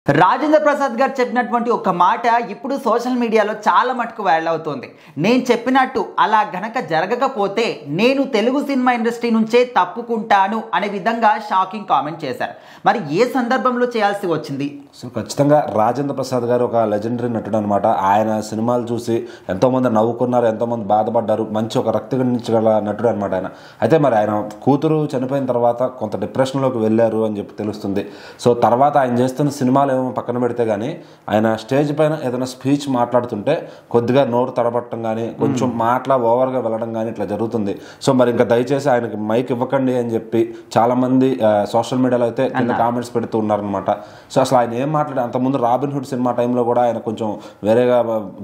రాజేంద్ర ప్రసాద్ గారు చెప్పినటువంటి ఒక మాట ఇప్పుడు సోషల్ మీడియాలో చాలా మటుకు వైరల్ అవుతుంది. నేను చెప్పినట్టు అలా గనక జరగకపోతే నేను తెలుగు సినిమా ఇండస్ట్రీ నుంచే తప్పుకుంటాను అనే విధంగా షాకింగ్ కామెంట్ చేశారు. మరి ఏ సందర్భంలో చేయాల్సి వచ్చింది? సో ఖచ్చితంగా రాజేంద్ర ప్రసాద్ గారు ఒక లెజెండరీ నటుడు అనమాట. ఆయన సినిమాలు చూసి ఎంతోమంది నవ్వుకున్నారు, ఎంతోమంది బాధపడ్డారు. మంచి ఒక రక్తగణించగల నటుడు అనమాట ఆయన. అయితే మరి ఆయన కూతురు చనిపోయిన తర్వాత కొంత డిప్రెషన్లోకి వెళ్ళారు అని చెప్పి తెలుస్తుంది. సో తర్వాత ఆయన చేస్తున్న సినిమాలు ఏమో పక్కన పెడితే కానీ ఆయన స్టేజ్ పైన ఏదైనా స్పీచ్ మాట్లాడుతుంటే కొద్దిగా నోరు తడబట్టడం కానీ కొంచెం మాటల ఓవర్గా వెళ్ళడం కానీ ఇట్లా జరుగుతుంది. సో మరి ఇంకా దయచేసి ఆయనకి మైక్ ఇవ్వకండి అని చెప్పి చాలామంది సోషల్ మీడియాలో అయితే కింద కామెంట్స్ పెడుతూ ఉన్నారనమాట. సో అసలు ఆయన ఏం మాట్లాడి అంతకుముందు రాబిన్ హుడ్ సినిమా టైంలో కూడా ఆయన కొంచెం వేరేగా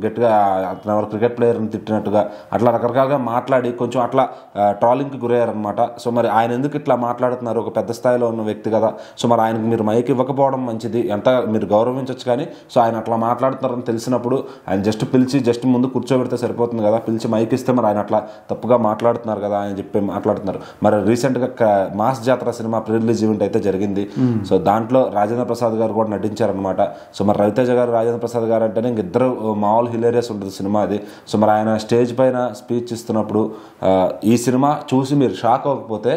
గట్టిగా ఎవరు క్రికెట్ ప్లేయర్ని తిట్టినట్టుగా అట్లా రకరకాలుగా మాట్లాడి కొంచెం అట్లా ట్రాలింగ్కి గురయ్యారనమాట. సో మరి ఆయన ఎందుకు ఇట్లా మాట్లాడుతున్నారు? ఒక పెద్ద స్థాయిలో ఉన్న వ్యక్తి కదా. సో మరి ఆయనకు మీరు మైక్ ఇవ్వకపోవడం మంచిది, ఎంత మీరు గౌరవించవచ్చు. కానీ సో ఆయన అట్లా మాట్లాడుతున్నారని తెలిసినప్పుడు ఆయన జస్ట్ ముందు కూర్చోబెడితే సరిపోతుంది కదా. పిలిచి మైక్ ఇస్తే మరి ఆయన అట్లా తప్పుగా మాట్లాడుతున్నారు కదా అని చెప్పి మాట్లాడుతున్నారు. మరి రీసెంట్గా మాస్ జాతర సినిమా ప్రీ రిలీజ్ ఈవెంట్ అయితే జరిగింది. సో దాంట్లో రాజేంద్ర ప్రసాద్ గారు కూడా నటించారనమాట. సో మరి రవితేజ గారు, రాజేంద్ర ప్రసాద్ గారు అంటేనే ఇద్దరు మామూలు హిలేరియస్ ఉంటుంది సినిమా అది. సో మరి ఆయన స్టేజ్ పైన స్పీచ్ ఇస్తున్నప్పుడు ఈ సినిమా చూసి మీరు షాక్ అవ్వకపోతే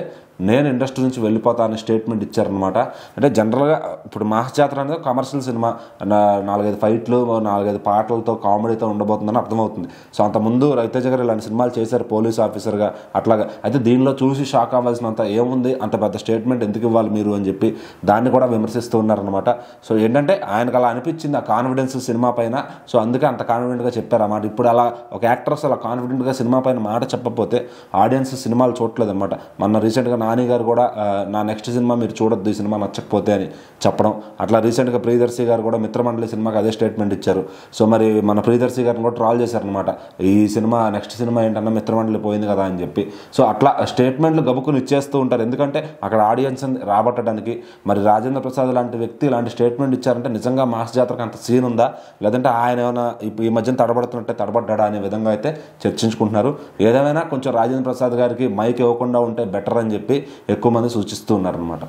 నేను ఇండస్ట్రీ నుంచి వెళ్ళిపోతానని స్టేట్మెంట్ ఇచ్చారనమాట. అంటే జనరల్గా ఇప్పుడు మాస్ జాతర అనేది కమర్షియల్ సినిమా, 4-5 ఫైట్లు 4-5 పాటలతో కామెడీతో ఉండబోతుందని అర్థమవుతుంది. సో అంతకుముందు రవితేజ గారు ఇలాంటి సినిమాలు చేశారు పోలీస్ ఆఫీసర్గా అట్లాగా. అయితే దీనిలో చూసి షాక్ అవ్వాల్సినంత ఏముంది, అంత పెద్ద స్టేట్మెంట్ ఎందుకు ఇవ్వాలి మీరు అని చెప్పి దాన్ని కూడా విమర్శిస్తూ ఉన్నారనమాట. సో ఏంటంటే ఆయనకు అలా అనిపించింది ఆ కాన్ఫిడెన్స్ సినిమా పైన. సో అందుకే అంత కాన్ఫిడెంట్గా చెప్పారన్నమాట. ఇప్పుడు అలా ఒక యాక్టర్స్ అలా కాన్ఫిడెంట్గా సినిమా పైన మాట చెప్పకపోతే ఆడియన్స్ సినిమాలు చూడలేదు అనమాట. మొన్న రీసెంట్గా నాని గారు కూడా నా నెక్స్ట్ సినిమా మీరు చూడొద్దు, ఈ సినిమా నచ్చకపోతే అని చెప్పడం. అట్లా రీసెంట్గా ప్రియదర్శి గారు కూడా మిత్రమండలి సినిమాకి అదే స్టేట్మెంట్ ఇచ్చారు. సో మరి మన ప్రియదర్శి గారిని కూడా ట్రాల్ చేశారనమాట. ఈ సినిమా నెక్స్ట్ సినిమా ఏంటన్నా మిత్రమండలి పోయింది కదా అని చెప్పి. సో అట్లా స్టేట్మెంట్లు గబుకుని ఇచ్చేస్తూ ఉంటారు. ఎందుకంటే అక్కడ ఆడియన్స్ రాబట్టడానికి. మరి రాజేంద్ర ప్రసాద్ లాంటి వ్యక్తి ఇలాంటి స్టేట్మెంట్ ఇచ్చారంటే నిజంగా మాస్ జాతరకు అంత సీన్ ఉందా, లేదంటే ఆయన ఏమైనా ఈ మధ్యన తడబడుతున్నట్టే తడబడ్డా అనే విధంగా అయితే చర్చించుకుంటున్నారు. ఏదేమైనా కొంచెం రాజేంద్ర ప్రసాద్ గారికి మైక్ ఇవ్వకుండా ఉంటే బెటర్ అని చెప్పి ఎక్కువ మంది సూచిస్తూ ఉన్నారనమాట.